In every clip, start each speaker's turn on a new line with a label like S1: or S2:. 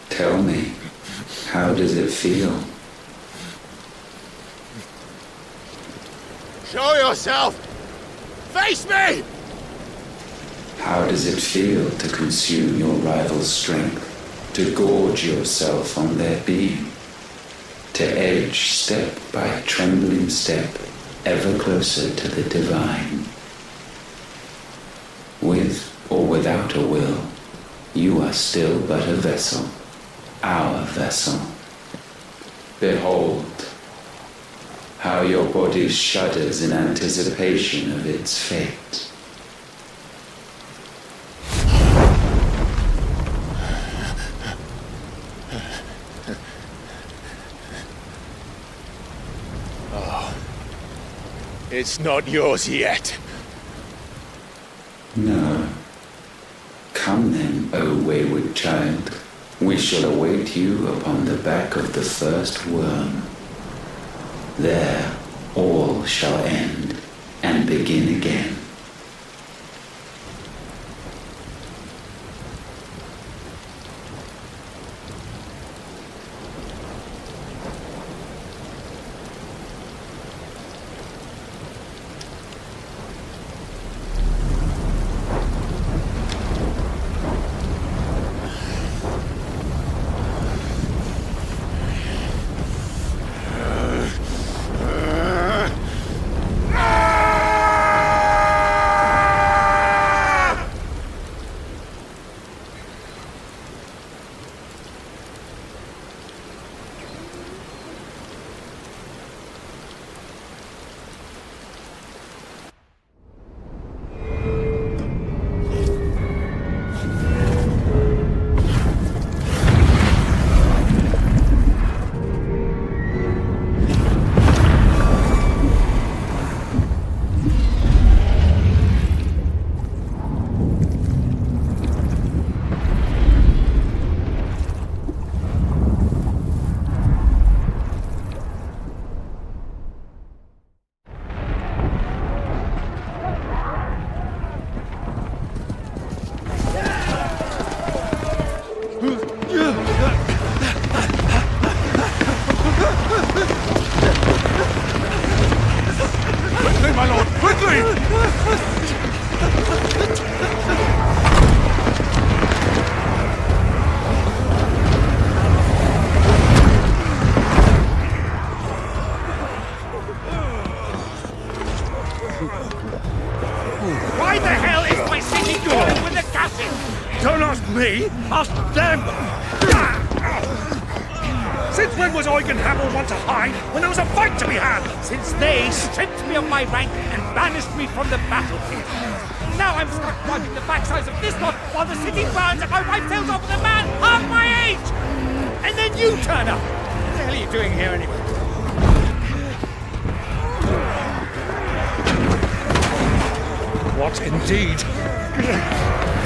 S1: Tell me, how does it feel?
S2: Show yourself! Face me!
S1: How does it feel to consume your rival's strength, to gorge yourself on their beam, to edge step by trembling step ever closer to the divine? With or without a will, you are still but a vessel, our vessel. Behold, how your body shudders in anticipation of its fate.
S2: It's not yours yet.
S1: No. Come then, O wayward child. We shall await you upon the back of the first worm. There all shall end and begin again.
S3: Why the hell is my city going with the gases?
S4: Don't ask me, ask them! Since when was Eugen Hamel want to hide when there was a fight to be had?
S3: Since they stripped me of my rank and banished me from the battlefield. Now I'm stuck wiping the backsides of this lot while the city burns and my wife tells off with a man half my age! And then you turn up! What the hell are you doing here anyway?
S4: What indeed?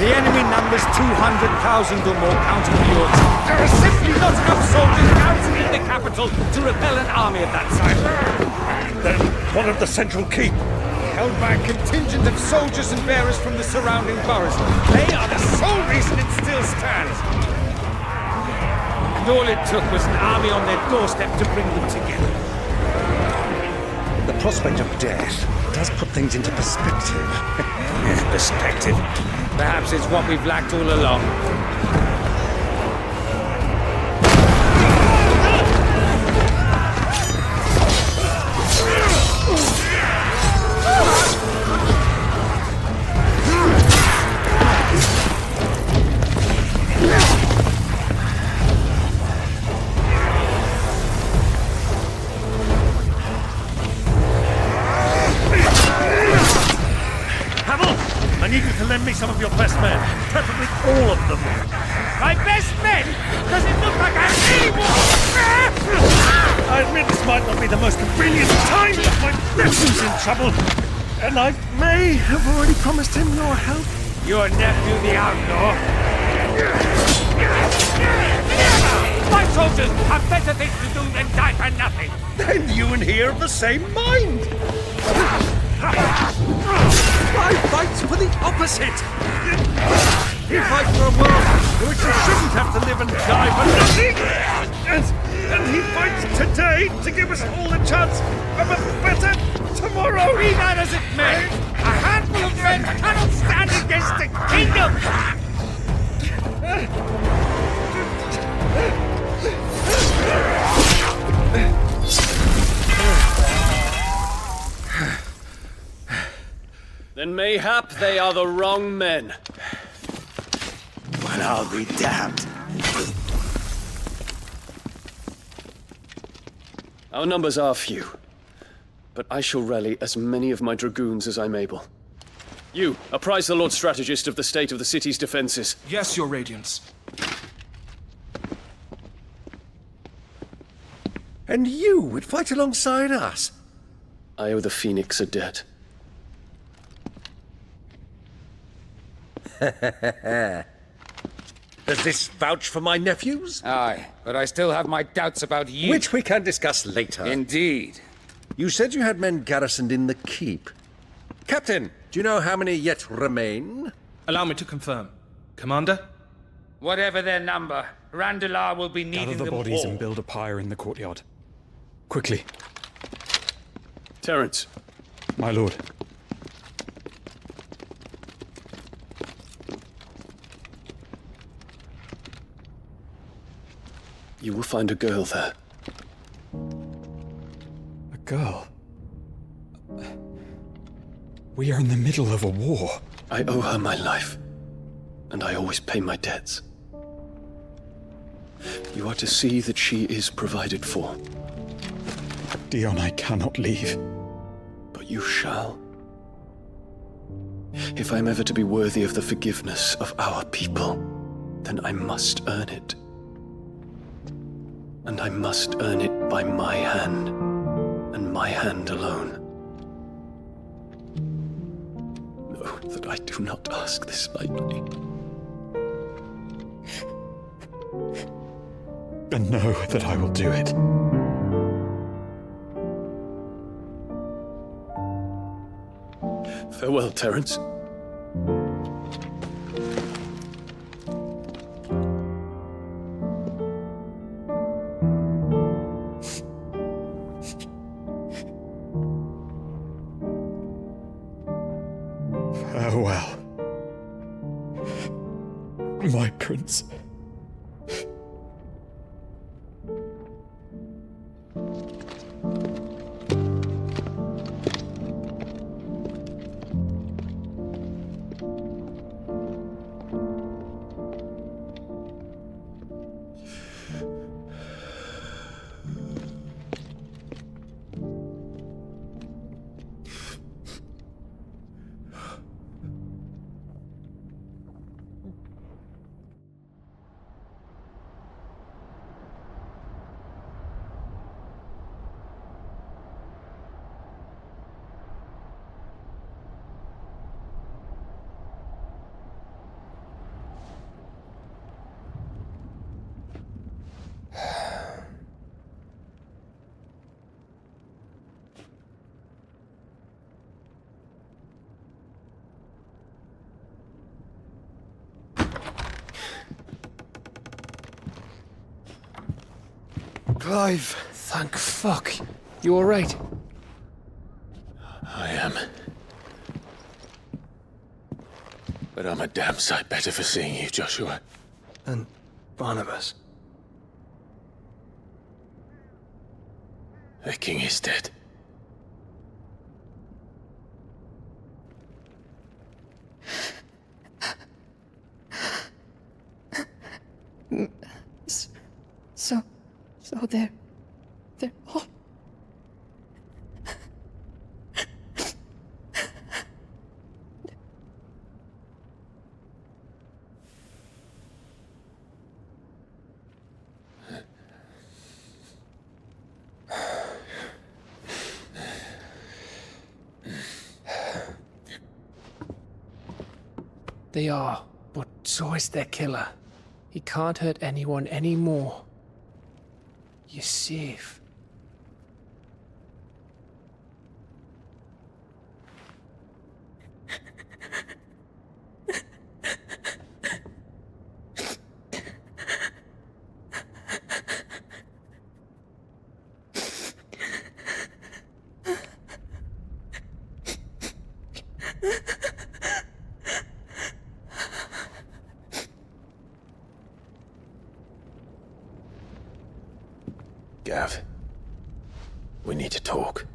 S3: The enemy numbers 200,000 or more counting yours. There are simply not enough soldiers garrisoning the capital to repel an army of that size.
S4: Then what of the central keep?
S3: Held by a contingent of soldiers and bearers from the surrounding boroughs. They are the sole reason it still stands. And all it took was an army on their doorstep to bring them together.
S4: The prospect of death does put things into perspective.
S3: Perspective. Perhaps it's what we've lacked all along.
S4: I need you to lend me some of your best men, preferably all of them.
S3: My best men? Does it look like I'm evil?
S4: I admit this might not be the most convenient time, but my nephew's in trouble, and I may have already promised him your help.
S3: Your nephew, the outlaw? things to do than die for nothing.
S4: Then you and he are of the same mind! I fight for the opposite! You fight for a world in which you shouldn't have to live and die for nothing! And he fights today to give us all a chance of a better tomorrow!
S3: Be that as it may, a handful of men cannot stand against the kingdom!
S5: Then mayhap they are the wrong men.
S2: Well, I'll be damned.
S5: Our numbers are few, but I shall rally as many of my dragoons as I'm able. You, apprise the Lord Strategist of the state of the city's defenses.
S6: Yes, Your Radiance.
S4: And you would fight alongside us?
S5: I owe the Phoenix a debt.
S4: Does this vouch for my nephews?
S7: Aye, but I still have my doubts about you.
S4: Which we can discuss later.
S7: Indeed.
S4: You said you had men garrisoned in the keep. Captain, do you know how many yet remain?
S6: Allow me to confirm. Commander?
S7: Whatever their number, Randalar will be needing
S8: Gather the
S7: them
S8: bodies
S7: all.
S8: and build a pyre in the courtyard. Quickly,
S5: Terence,
S8: my lord.
S5: you will find a girl there.
S8: A girl. We are in the middle of a war.
S5: I owe her my life, and I always pay my debts. You are to see that she is provided for.
S8: Dion, I cannot leave.
S5: But you shall. If I'm ever to be worthy of the forgiveness of our people, then I must earn it. And I must earn it by my hand, and my hand alone. Know that I do not ask this lightly.
S8: And know that I will do it.
S5: Farewell, Terence.
S8: Farewell, my prince.
S2: Clive, thank fuck. You alright?
S5: I am. But I'm a damn sight better for seeing you, Joshua.
S2: And Barnabas.
S5: The king is dead.
S9: So they're all...
S10: They are, but so is their killer. He can't hurt anyone anymore.
S2: You're safe.
S5: Gav, we need to talk.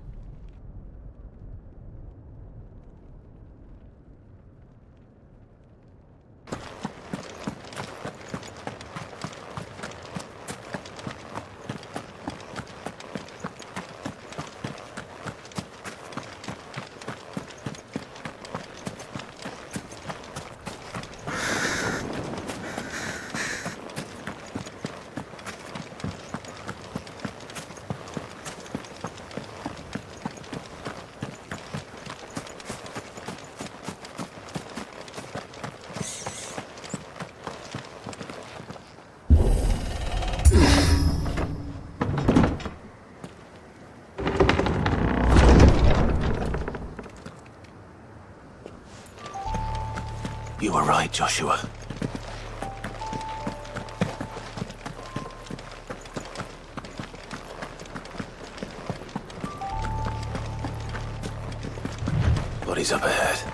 S5: You were right, Joshua. Bodies up ahead.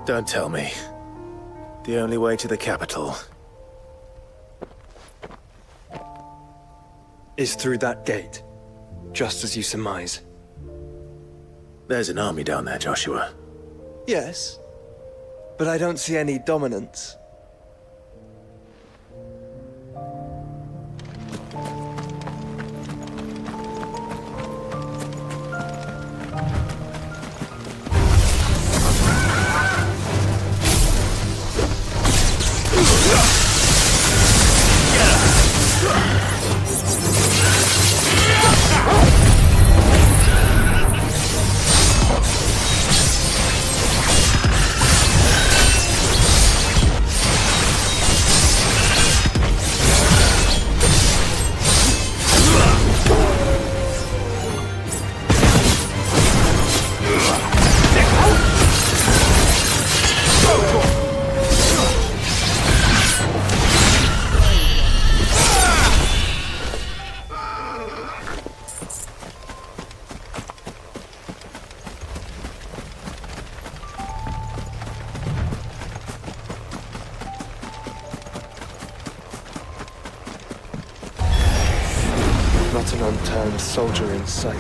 S5: Don't tell me. The only way to the capital
S2: Is through that gate, just as you surmise.
S5: There's an army down there, Joshua.
S2: Yes, but I don't see any dominance. Not an unturned soldier in sight.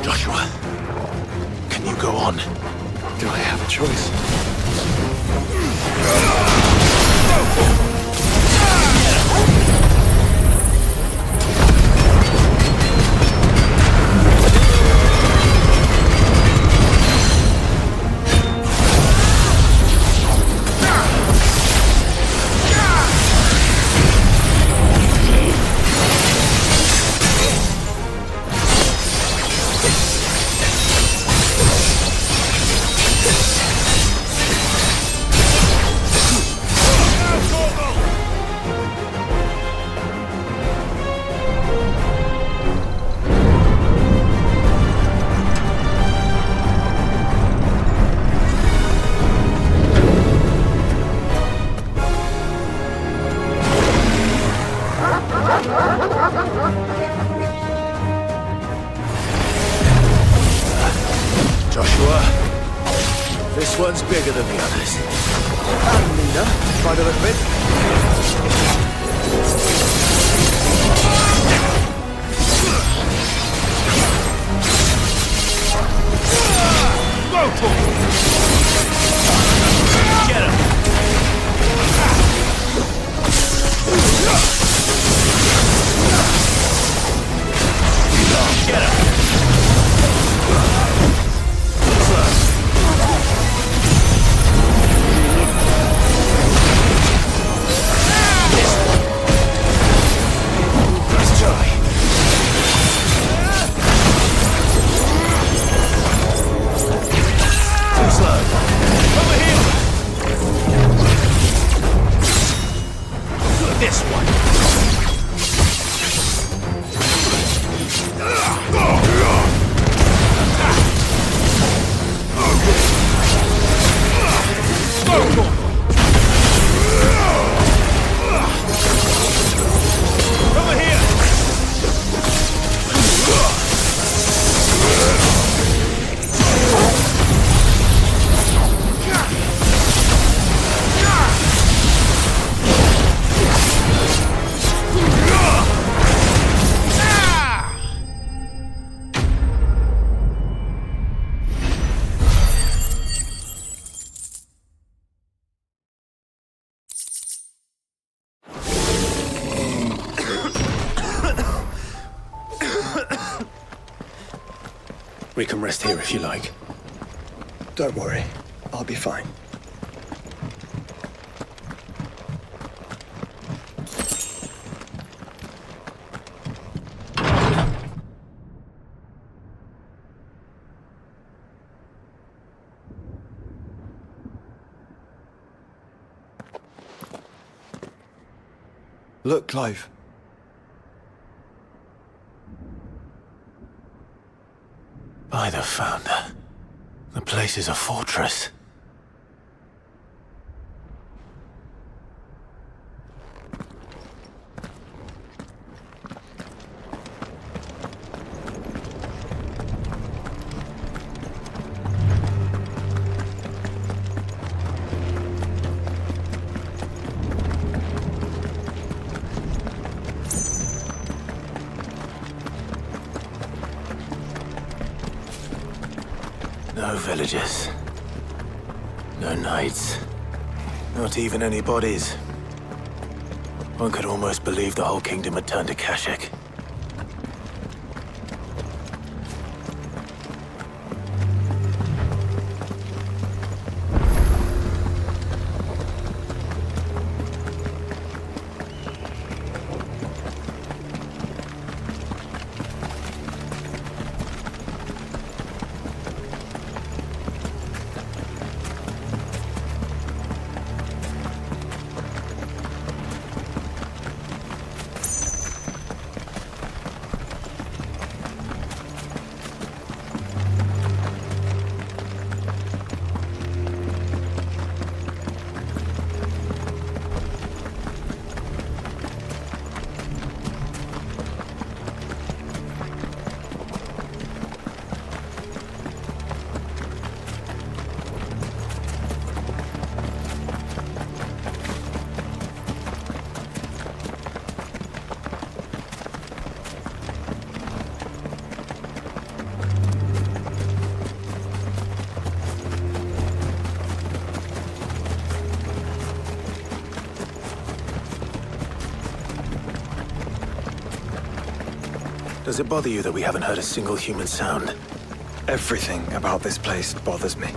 S10: Joshua, can you go on?
S8: Do I have a choice?
S10: Joshua, this one's bigger than the others.
S2: And Nina, by the look of it.
S10: Get him! Get him! Let's try. Too slow. Over here! This one. Over here! We can rest here if you like.
S2: Don't worry, I'll be fine. Look, Clive.
S10: By the Founder. The place is a fortress. No villagers. No knights. Not even any bodies. One could almost believe the whole kingdom had turned to Kashek. Does it bother you that we haven't heard a single human sound?
S2: Everything about this place bothers me.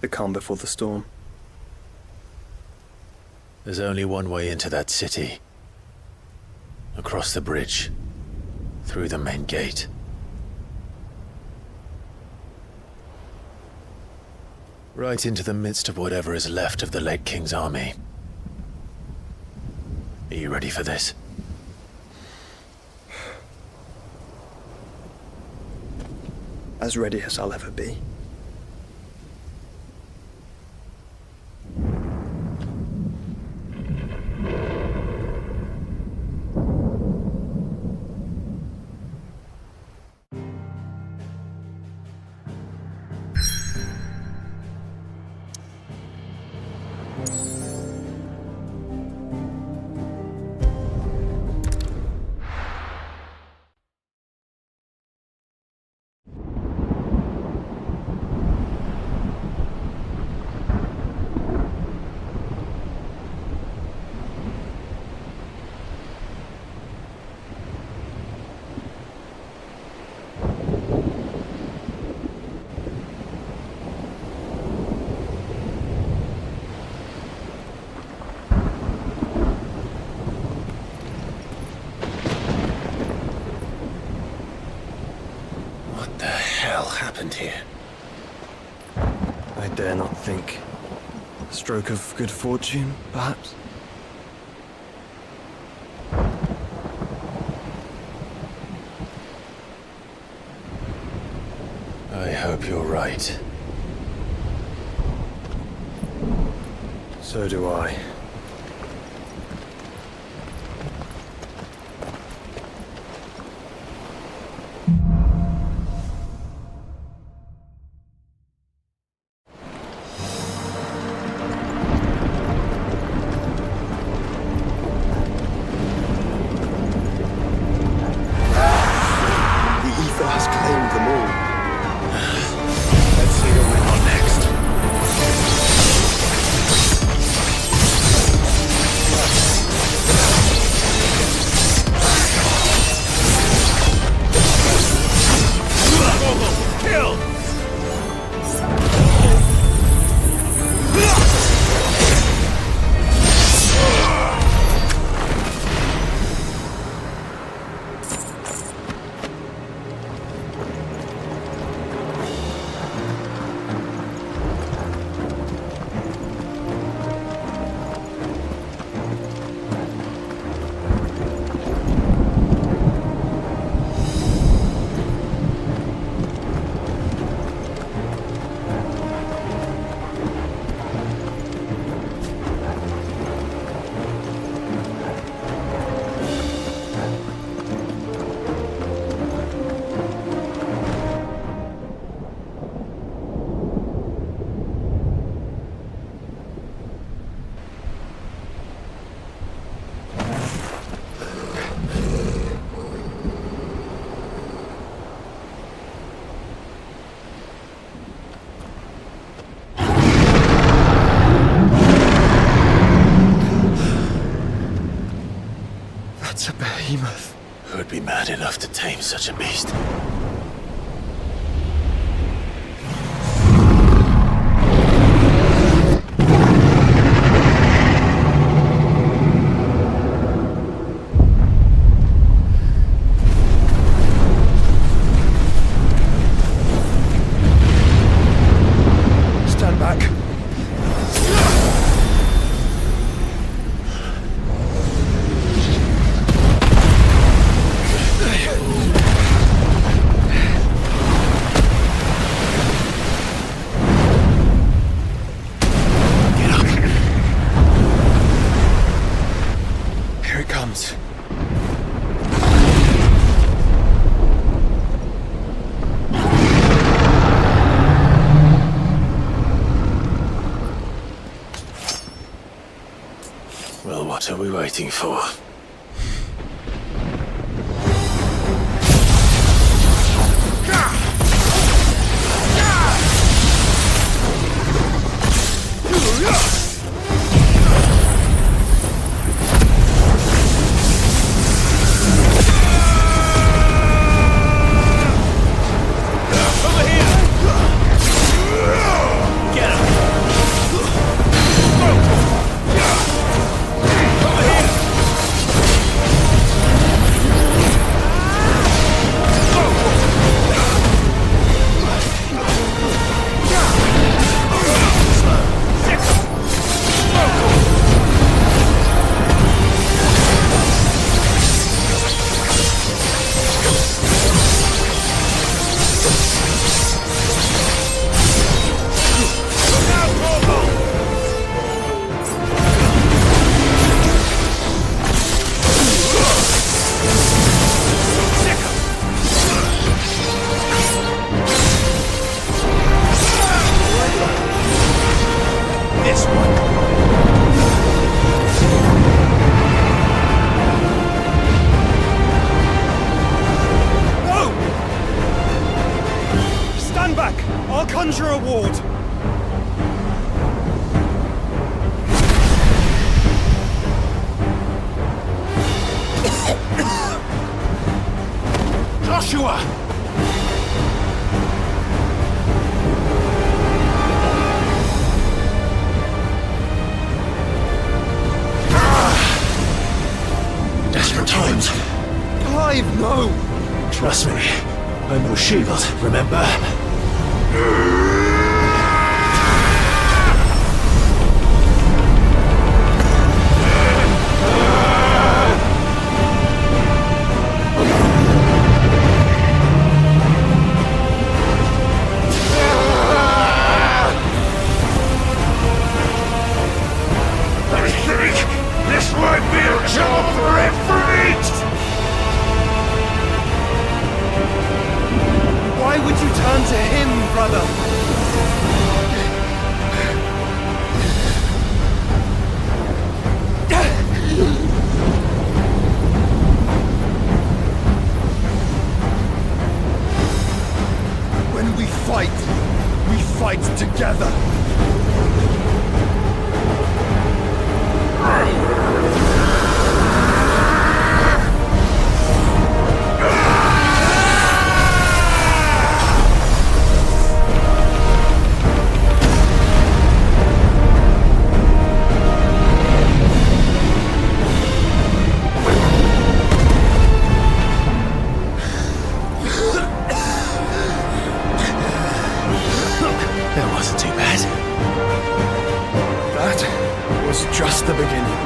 S2: The calm before the storm.
S10: There's only one way into that city. Across the bridge. Through the main gate. Right into the midst of whatever is left of the late King's army. Are you ready for this?
S2: As ready as I'll ever be.
S10: Here.
S2: I dare not think. A stroke of good fortune, perhaps?
S10: I hope you're right.
S2: So do I. That's a behemoth.
S10: Who'd be mad enough to tame such a beast?
S2: back.
S8: Get up. Here it comes.
S10: Well, what are we waiting for?
S2: Conjure Award!
S8: Joshua!
S10: Desperate times.
S2: Clive, no!
S10: Trust me, I'm no shield, remember?
S2: Why would you turn to him, brother? When we fight together.
S10: That wasn't too bad.
S2: That was just the beginning.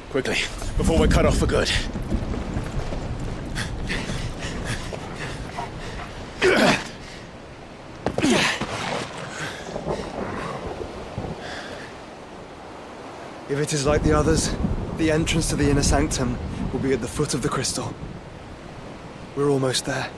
S8: Quickly, before we're cut off for good.
S2: If it is like the others, the entrance to the inner sanctum will be at the foot of the crystal. We're almost there.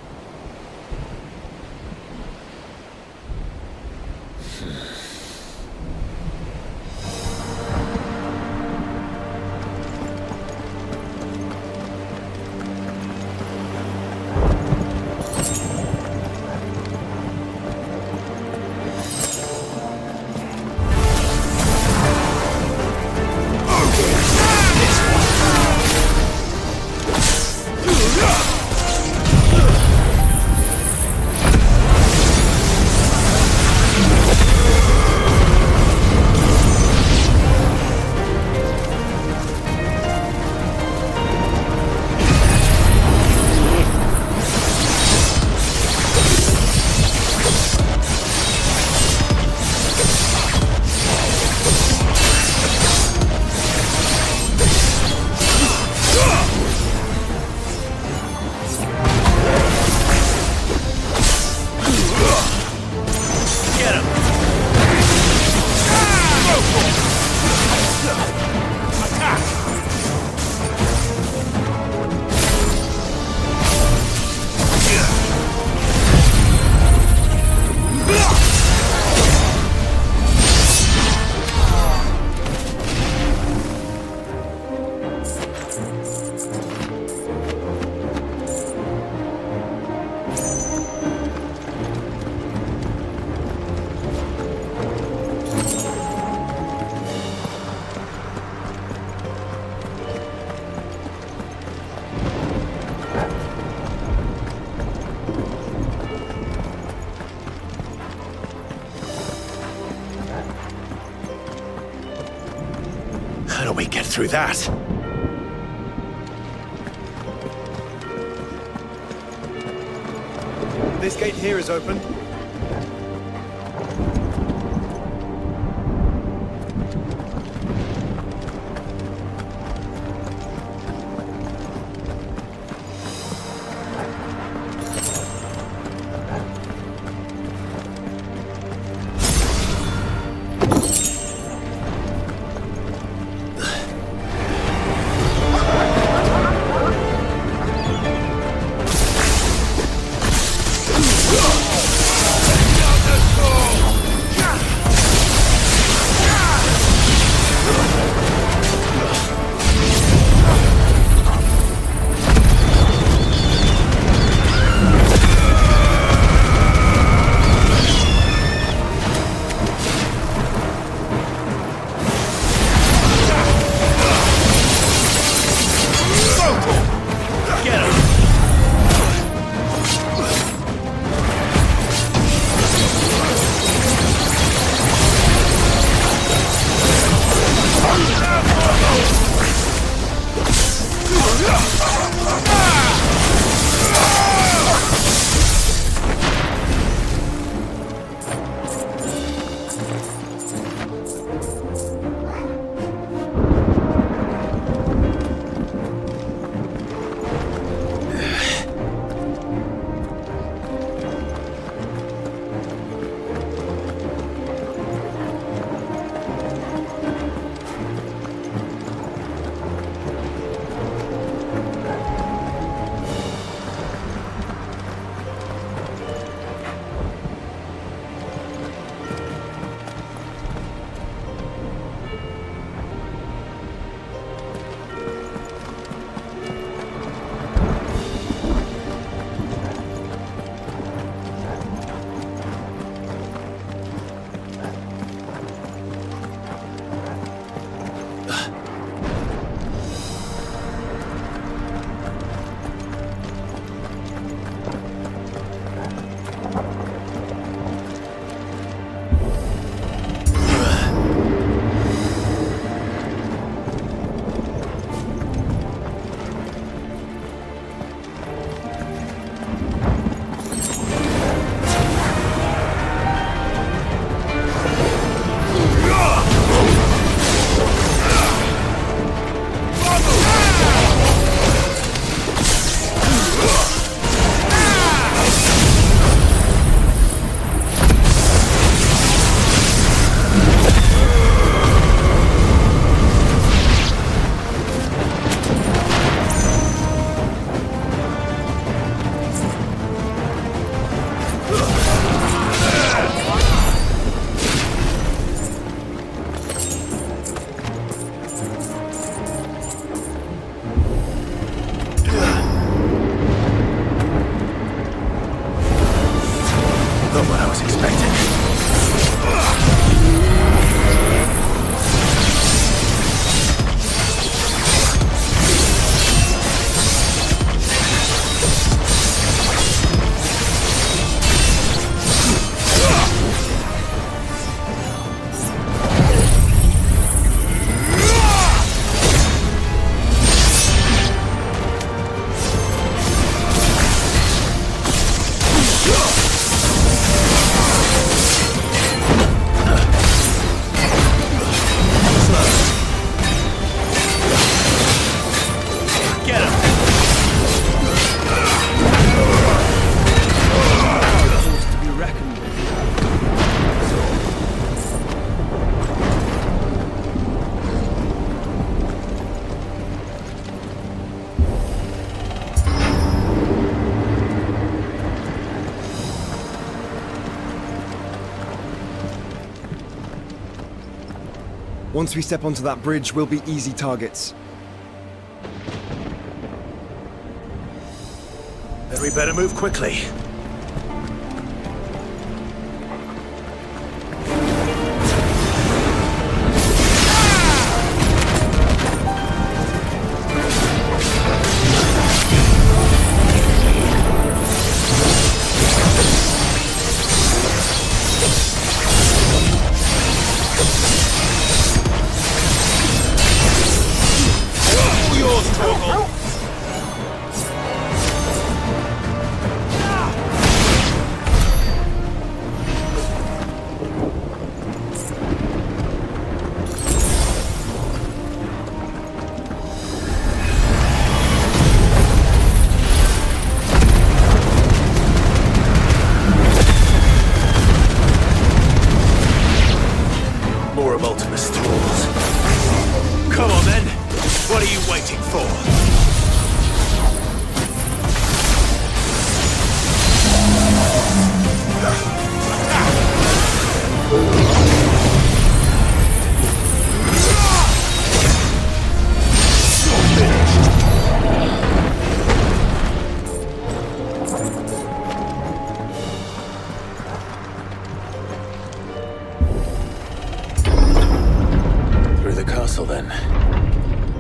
S8: How do we get through that?
S2: This gate here is open. Once we step onto that bridge, we'll be easy targets.
S10: Then we better move quickly.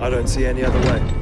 S2: I don't see any other way.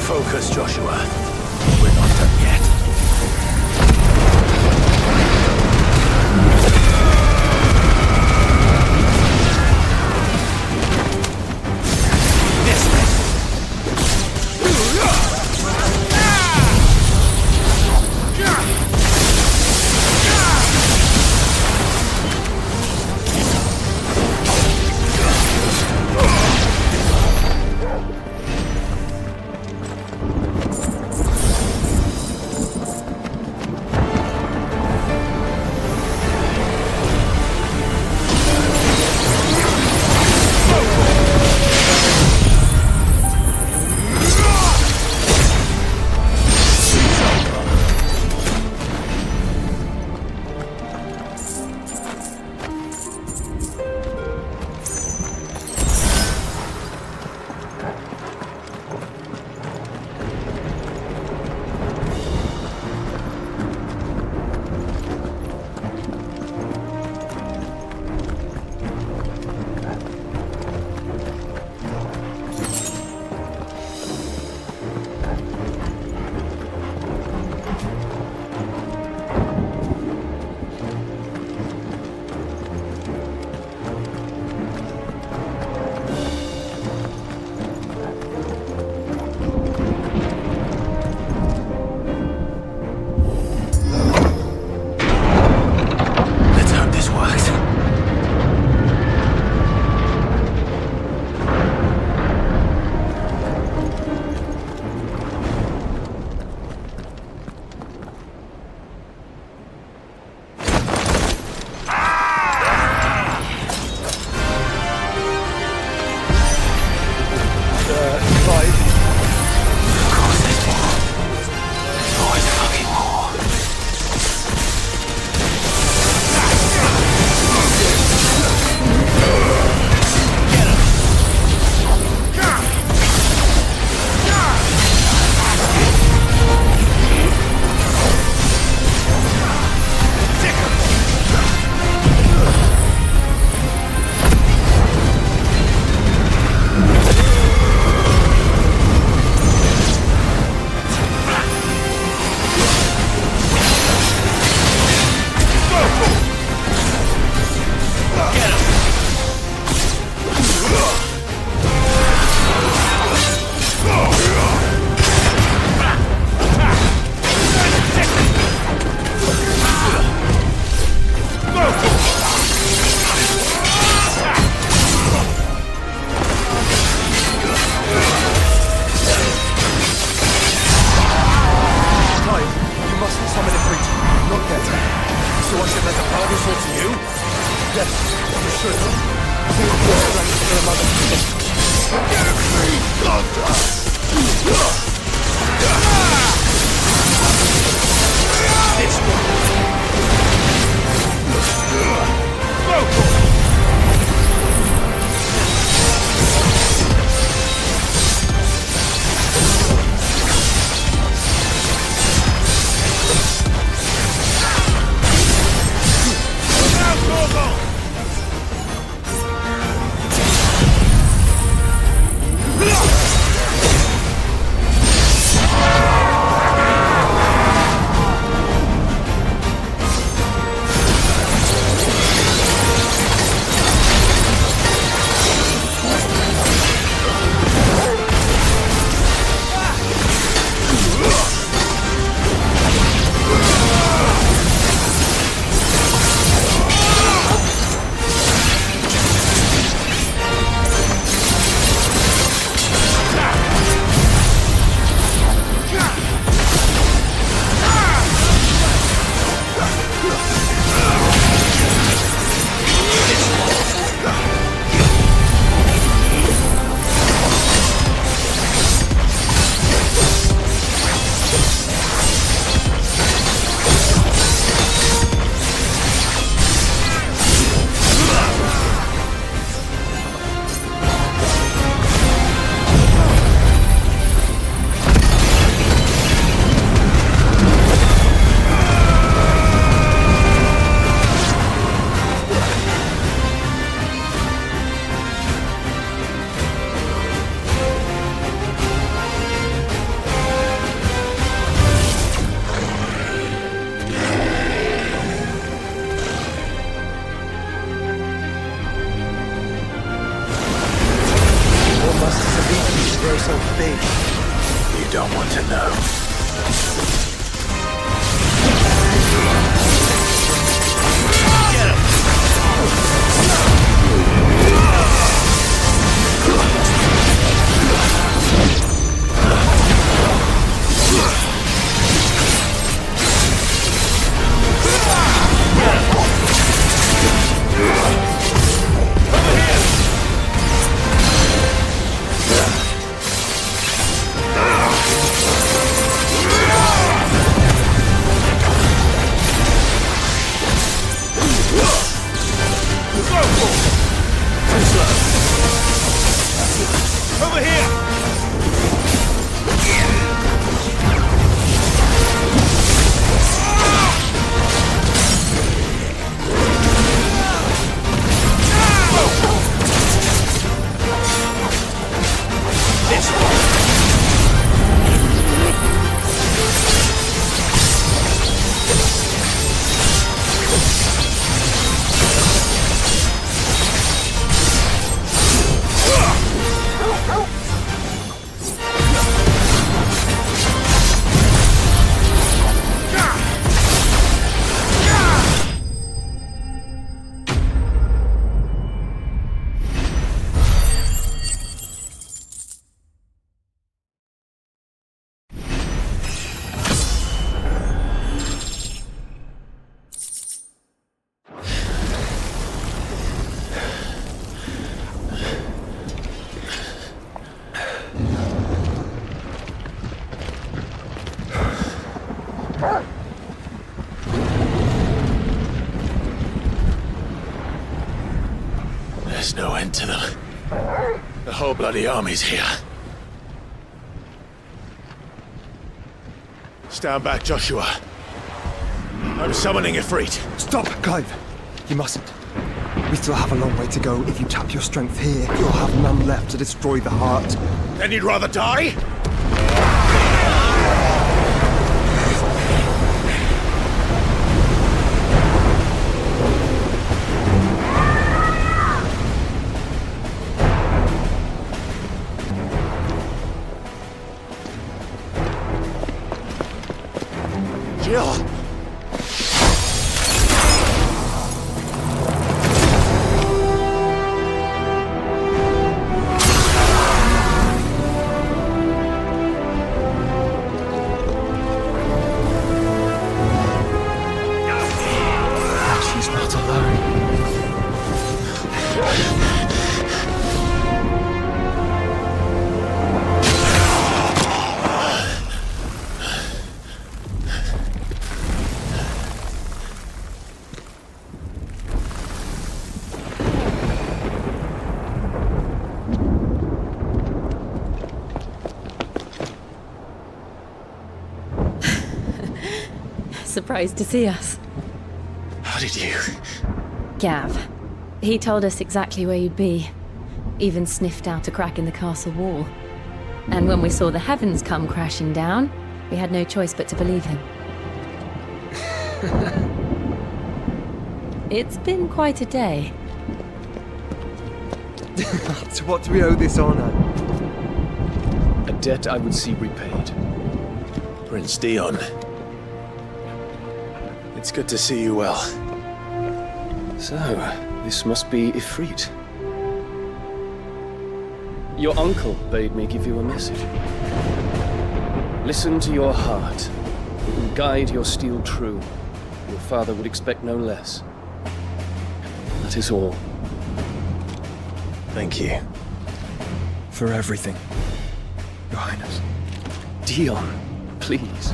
S10: Focus, Joshua. We're not done yet. don't want to know. Get him! There's no end to them. The whole bloody army's here. Stand back, Joshua. I'm summoning Ifrit.
S2: Stop, Clive! You mustn't. We still have a long way to go. If you tap your strength here, you'll have none left to destroy the heart.
S8: Then you'd rather die?
S10: Jill!
S2: She's not alone.
S11: Surprised to see us.
S10: How did you?
S11: Gav. He told us exactly where you'd be. Even sniffed out a crack in the castle wall. And when we saw the heavens come crashing down, we had no choice but to believe him. It's been quite a day.
S2: To what do we owe this honor?
S5: A debt I would see repaid.
S10: Prince Dion. It's good to see you well.
S5: So, this must be Ifrit. Your uncle bade me give you a message. Listen to your heart. It will guide your steel true. Your father would expect no less. That is all.
S10: Thank you.
S2: For everything, Your Highness.
S5: Dion, please.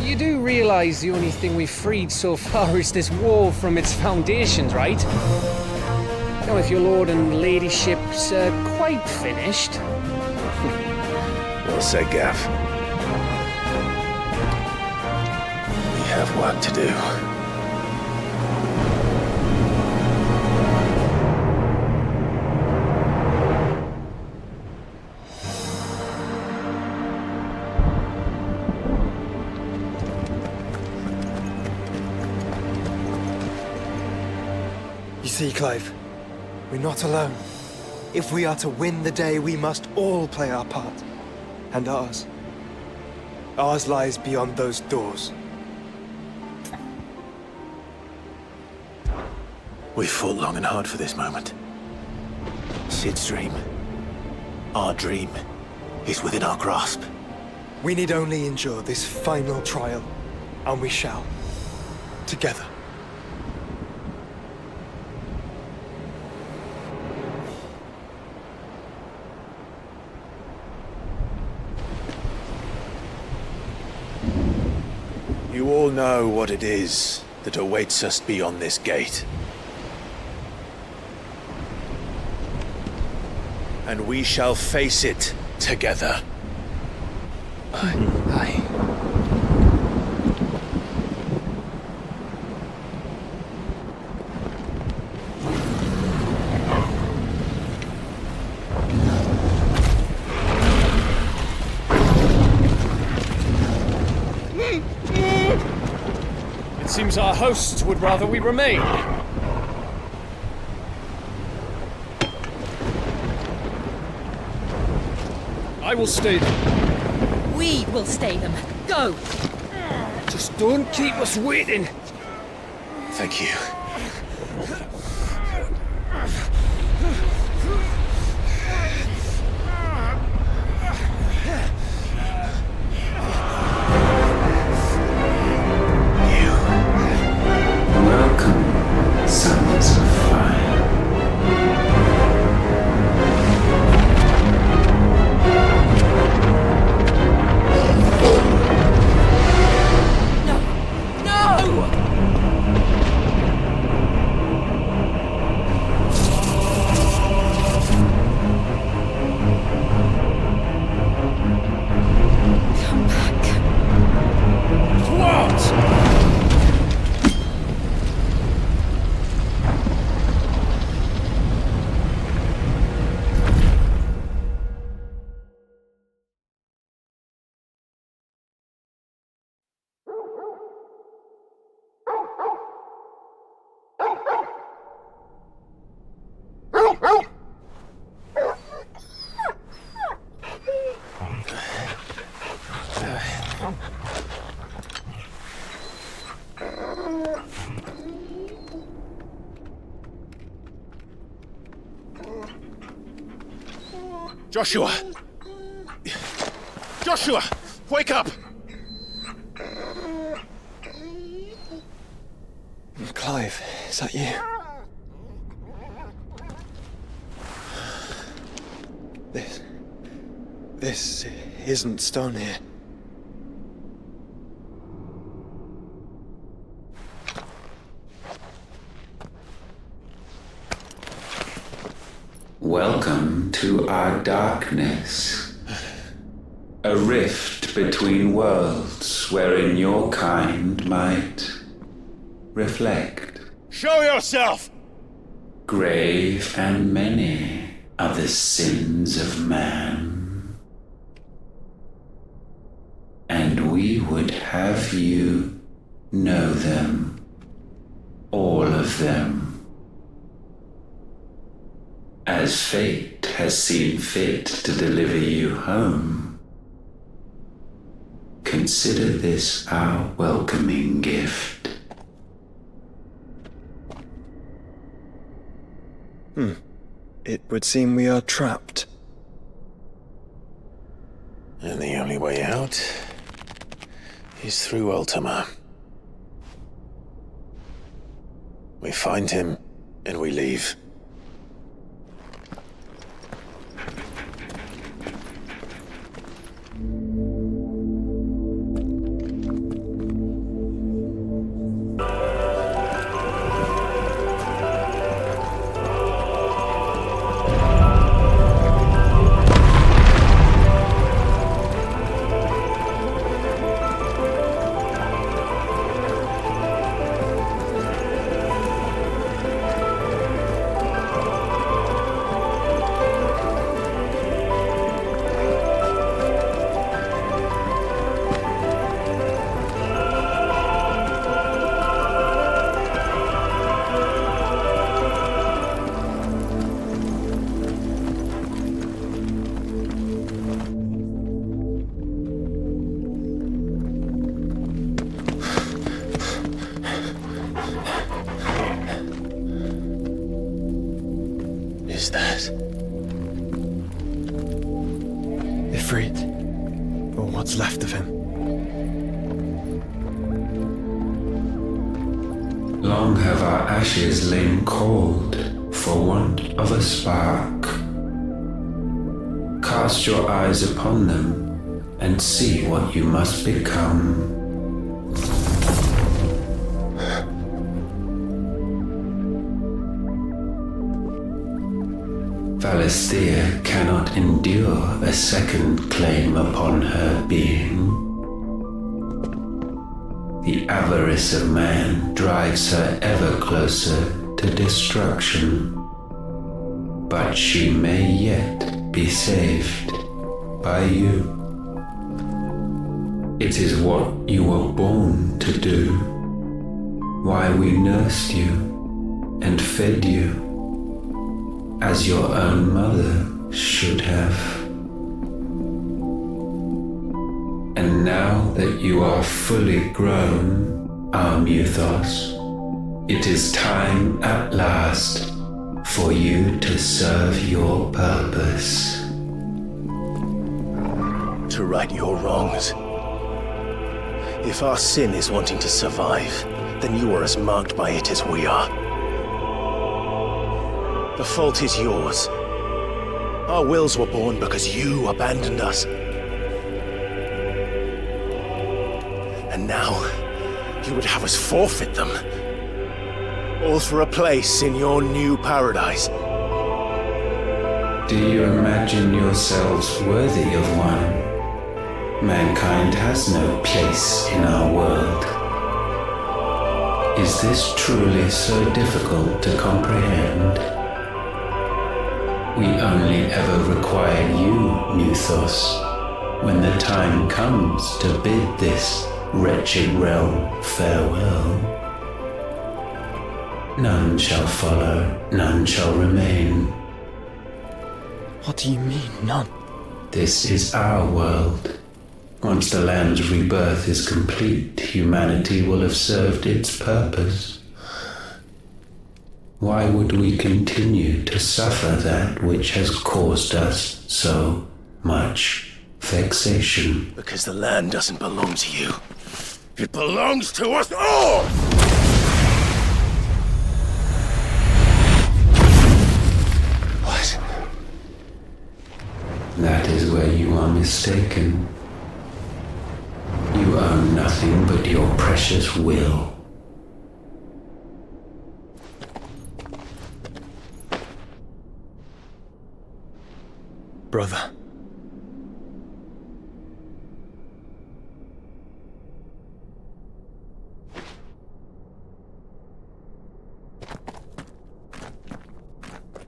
S12: You do realize the only thing we've freed so far is this wall from its foundations, right? Now, if your lord and ladyship's quite finished...
S10: Well said, Gav. We have work to do.
S2: You see, Clive, we're not alone. If we are to win the day, we must all play our part. and ours. Ours lies beyond those doors.
S10: We fought long and hard for this moment. Sid's dream, our dream, is within our grasp.
S2: We need only endure this final trial, and we shall. Together.
S8: You all know what it is that awaits us beyond this gate. And we shall face it together.
S2: Aye.
S5: It seems our hosts would rather we remain. I will stay them.
S11: We will stay them. Go!
S12: Just don't keep us waiting.
S8: Thank you.
S1: Welcome, sons of fire.
S8: Joshua! Joshua! Wake up!
S2: Clive, is that you? This isn't stone here.
S1: Welcome to our darkness. A rift between worlds wherein your kind might reflect.
S8: Show yourself!
S1: Grave and many are the sins of man. And we would have you know them, all of them. As fate has seen fit to deliver you home, consider this our welcoming gift.
S2: It would seem we are trapped.
S10: And the only way out is through Ultima. We find him, and we leave.
S2: Or what's left of him.
S1: Long have our ashes lain cold for want of a spark. Cast your eyes upon them and see what you must become. Valisthea cannot endure a second claim upon her being. The avarice of man drives her ever closer to destruction, but she may yet be saved by you. It is what you were born to do, why we nursed you and fed you as your own mother should have. And now that you are fully grown, our Muthos, it is time at last for you to serve your purpose.
S10: To right your wrongs. If our sin is wanting to survive, then you are as marked by it as we are. The fault is yours. Our wills were born because you abandoned us. And now, you would have us forfeit them. All for a place in your new paradise.
S1: Do you imagine yourselves worthy of one? Mankind has no place in our world. Is this truly so difficult to comprehend? We only ever require you, Muthos, when the time comes to bid this wretched realm farewell. None shall follow, none shall remain.
S2: What do you mean, none?
S1: This is our world. Once the land's rebirth is complete, humanity will have served its purpose. Why would we continue to suffer that which has caused us so much vexation?
S10: Because the land doesn't belong to you. It belongs to us all! What?
S1: That is where you are mistaken. You own nothing but your precious will.
S2: Brother.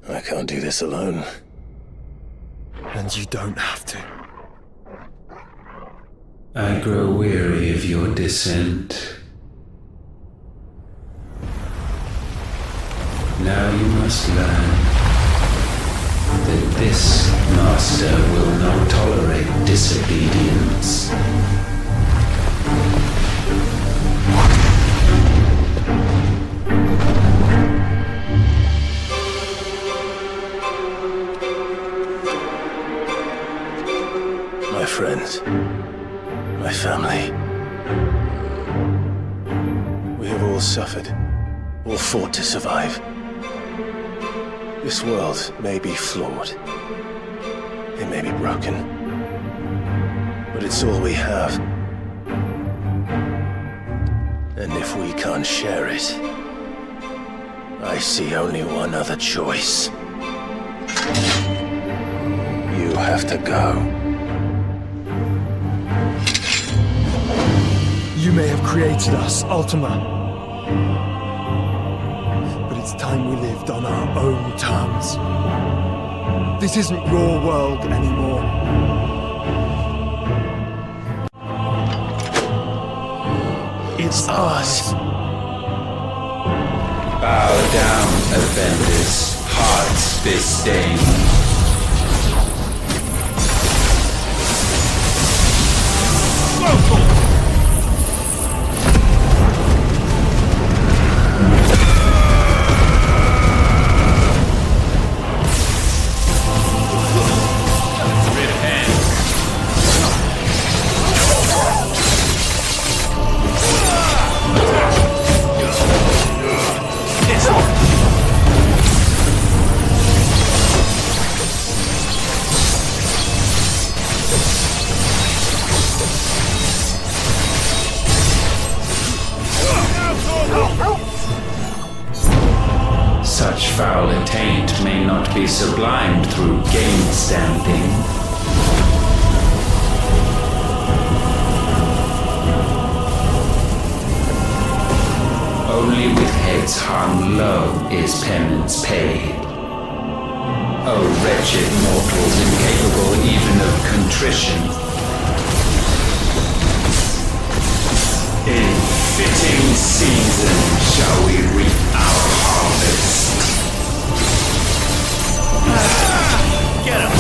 S10: I can't do this alone.
S2: And you don't have to.
S1: I grow weary of your dissent. Now you must learn that this master will not tolerate disobedience.
S10: My friends, my family, we have all suffered, all fought to survive. This world may be flawed, it may be broken, but it's all we have. And if we can't share it, I see only one other choice. You have to go.
S2: You may have created us, Ultima. But it's time we lived on our own terms. This isn't your world anymore. It's ours.
S1: Bow down, offenders, hearts disdain. foul attaint may not be sublimed through game-stamping. Only with heads hung low is penance paid. O wretched mortals incapable even of contrition. In fitting season shall we reap our harvest. Get him!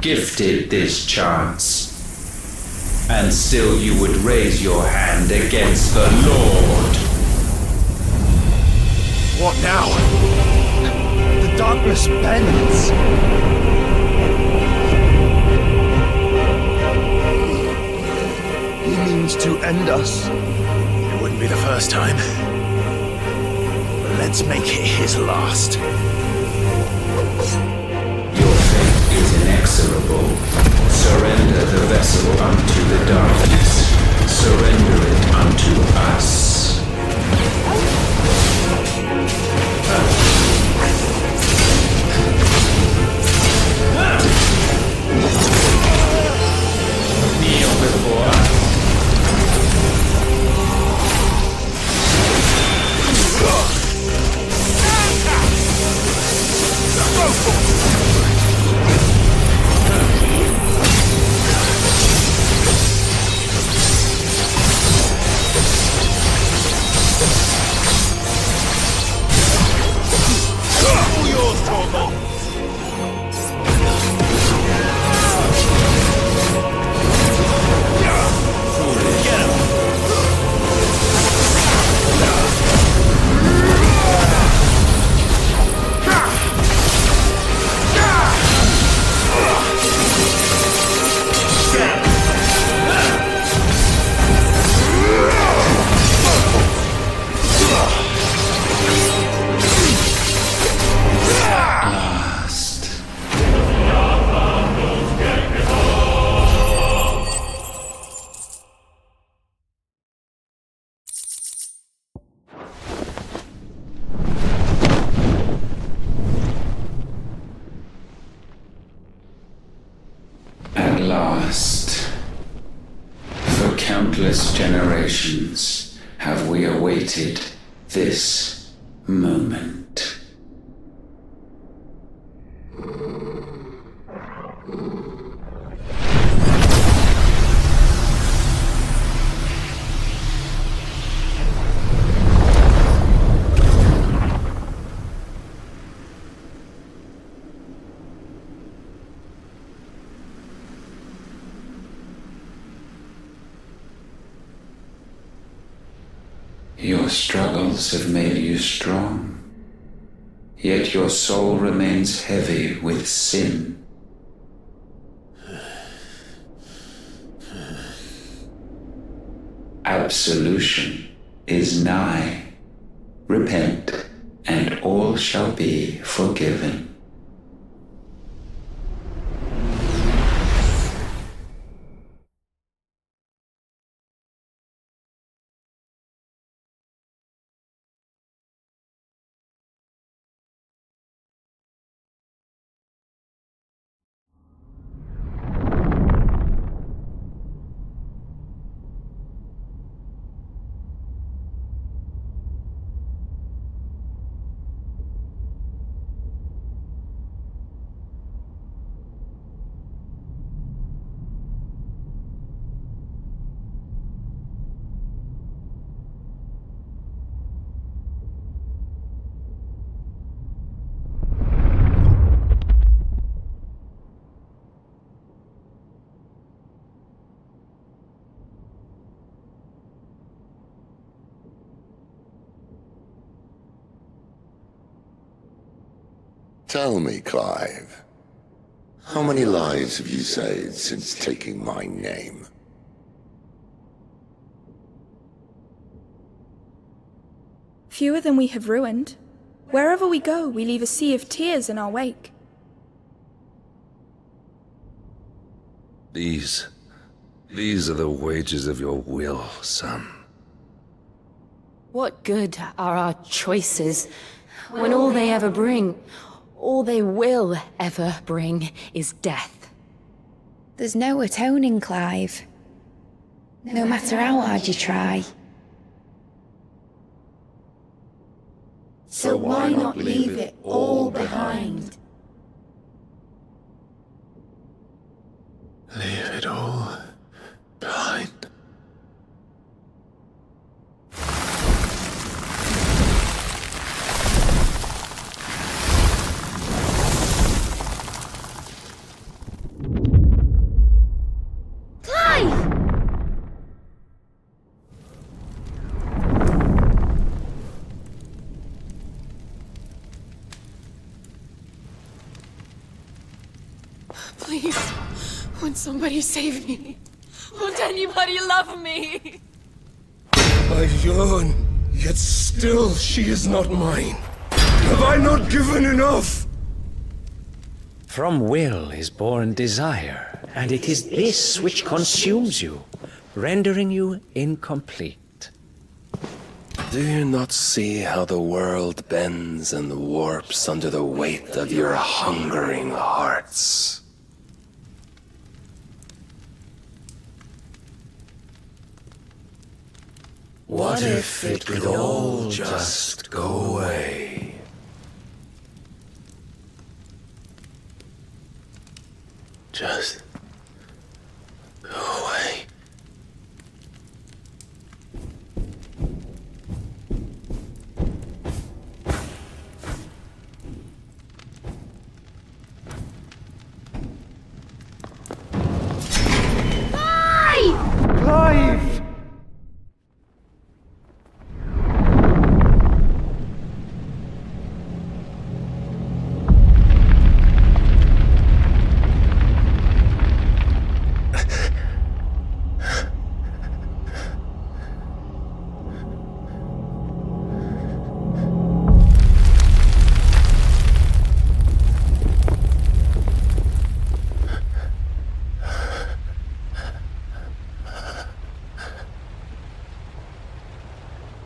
S1: Gifted this chance, and still you would raise your hand against the Lord.
S2: What now? The darkness bends. He means to end us.
S8: It wouldn't be the first time. But let's make it his last.
S1: Is inexorable. Surrender the vessel unto the darkness. Surrender it unto us. Kneel before us. At last, for countless generations have we awaited this moment. Your struggles have made you strong, yet your soul remains heavy with sin. Absolution is nigh. Repent, and all shall be forgiven.
S13: Tell me, Clive, how many lives have you saved since taking my name?
S14: Fewer than we have ruined. Wherever we go, we leave a sea of tears in our wake.
S15: These are the wages of your will, son.
S11: What good are our choices when all they ever bring, all they will ever bring, is death?
S16: There's no atoning, Clive. No matter how hard you try.
S1: So why not leave it all behind?
S10: Leave it all behind.
S16: Clive!
S9: Please, won't somebody save me? Won't anybody love me?
S8: I've yearned, yet still she is not mine. Have I not given enough?
S17: From will is born desire, and it is this which consumes you, rendering you incomplete.
S10: Do you not see how the world bends and warps under the weight of your hungering hearts?
S15: What if it could all just go away?
S10: Just go away.
S2: Clive!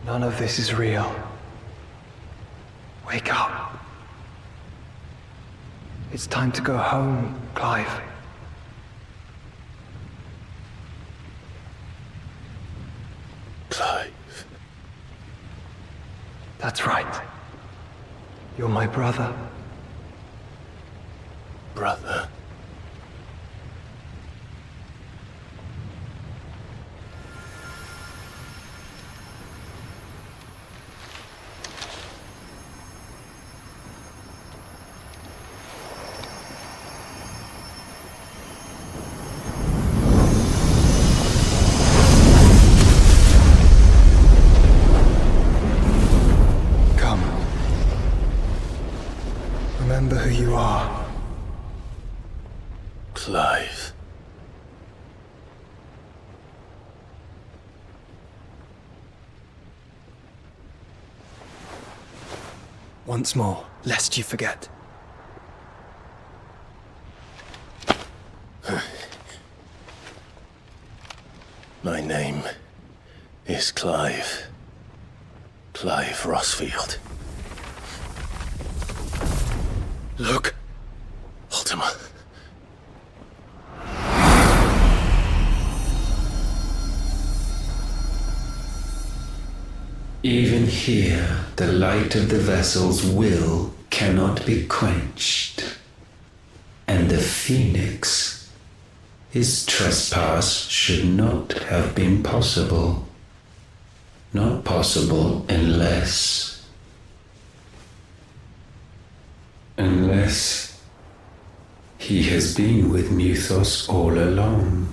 S2: None of this is real. Wake up. It's time to go home, Clive.
S10: Clive.
S2: That's right. You're my brother.
S10: Brother.
S2: Remember who you are.
S10: Clive.
S2: Once more, lest you forget.
S10: My name is Clive. Clive Rossfield. Look, Ultima.
S1: Even here, the light of the vessel's will cannot be quenched. And the Phoenix, his trespass should not have been possible. Not possible unless he has been with Muthos all along.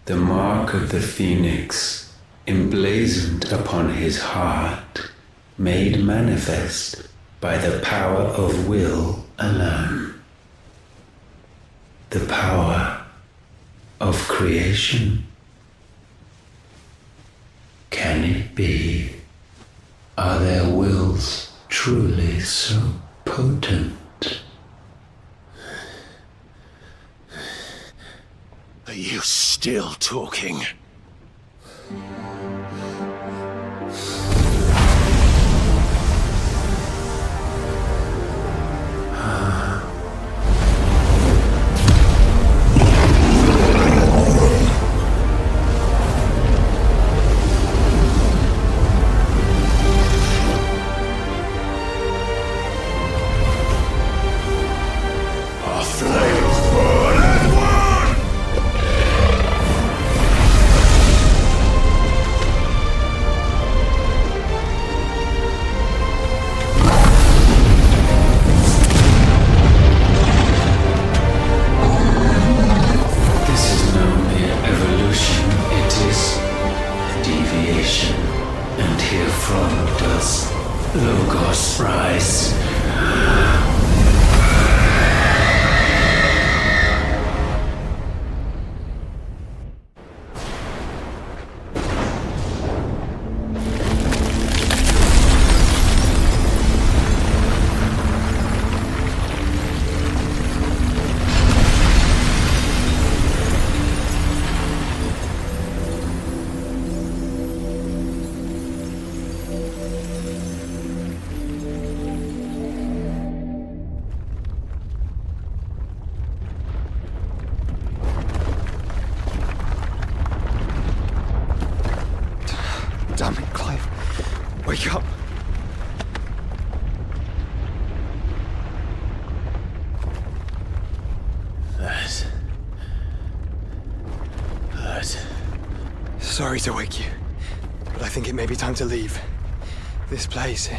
S1: The mark of the Phoenix, emblazoned upon his heart, made manifest by the power of will alone. The power of creation. Can it be? Are their wills truly so potent?
S10: Are you still talking?
S2: Damn it, Clive. Wake up.
S10: That.
S2: Sorry to wake you, but I think it may be time to leave. This place.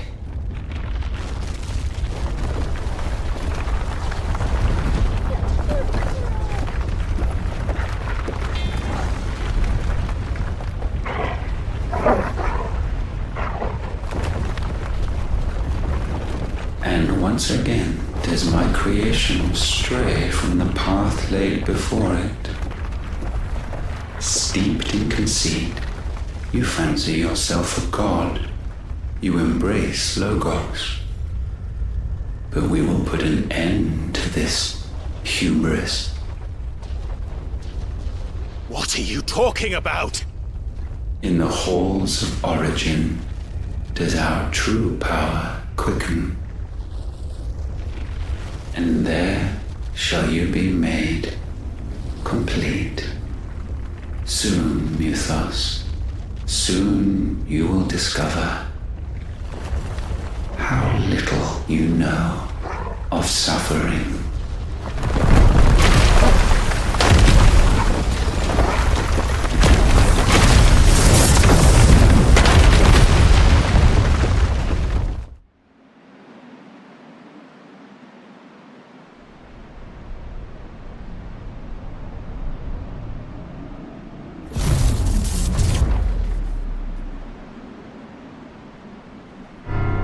S1: And once again, does my creation stray from the path laid before it? Steeped in conceit, you fancy yourself a god. You embrace Logos. But we will put an end to this hubris.
S10: What are you talking about?
S1: In the halls of origin, does our true power quicken. And there shall you be made complete. Soon, Mythos, soon you will discover how little you know of suffering.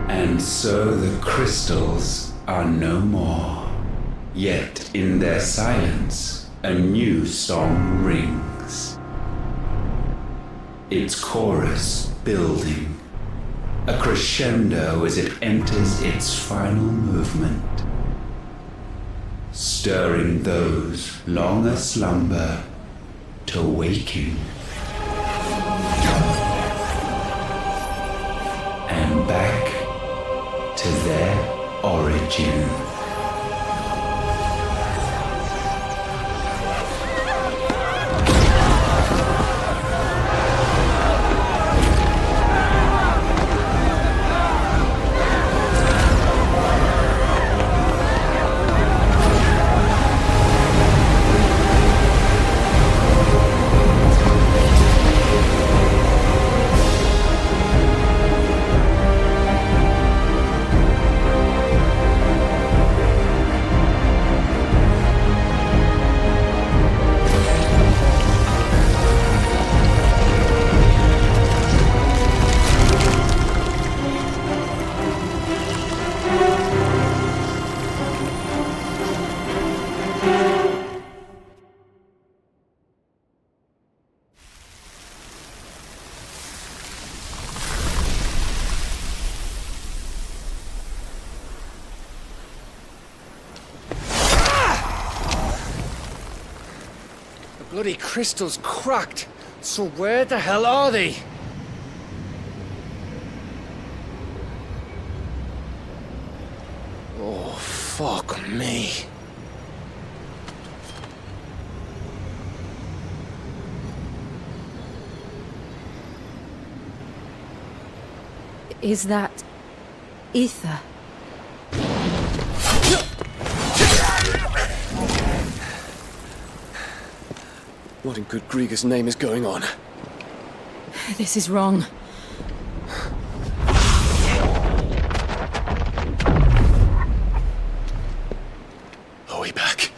S1: And so the crystals are no more, yet in their silence a new song rings. Its chorus building, a crescendo as it enters its final movement, stirring those long aslumber to waking. And back to their origin.
S12: bloody crystal's cracked. So where the hell are they? Oh, fuck me.
S11: Is that ether?
S5: What in good Grieger's name is going on?
S11: This is wrong.
S5: Are we back?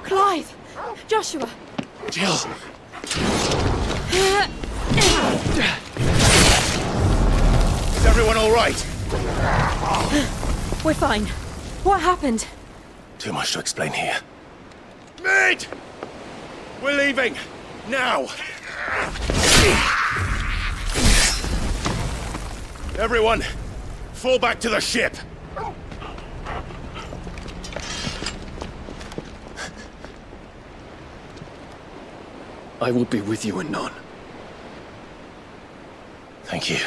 S11: Clive! Joshua!
S5: Jill!
S4: Is everyone all right?
S11: We're fine. What happened?
S10: Too much to explain here.
S4: Mate! We're leaving! Now! Everyone, fall back to the ship!
S5: I will be with you anon.
S10: Thank you.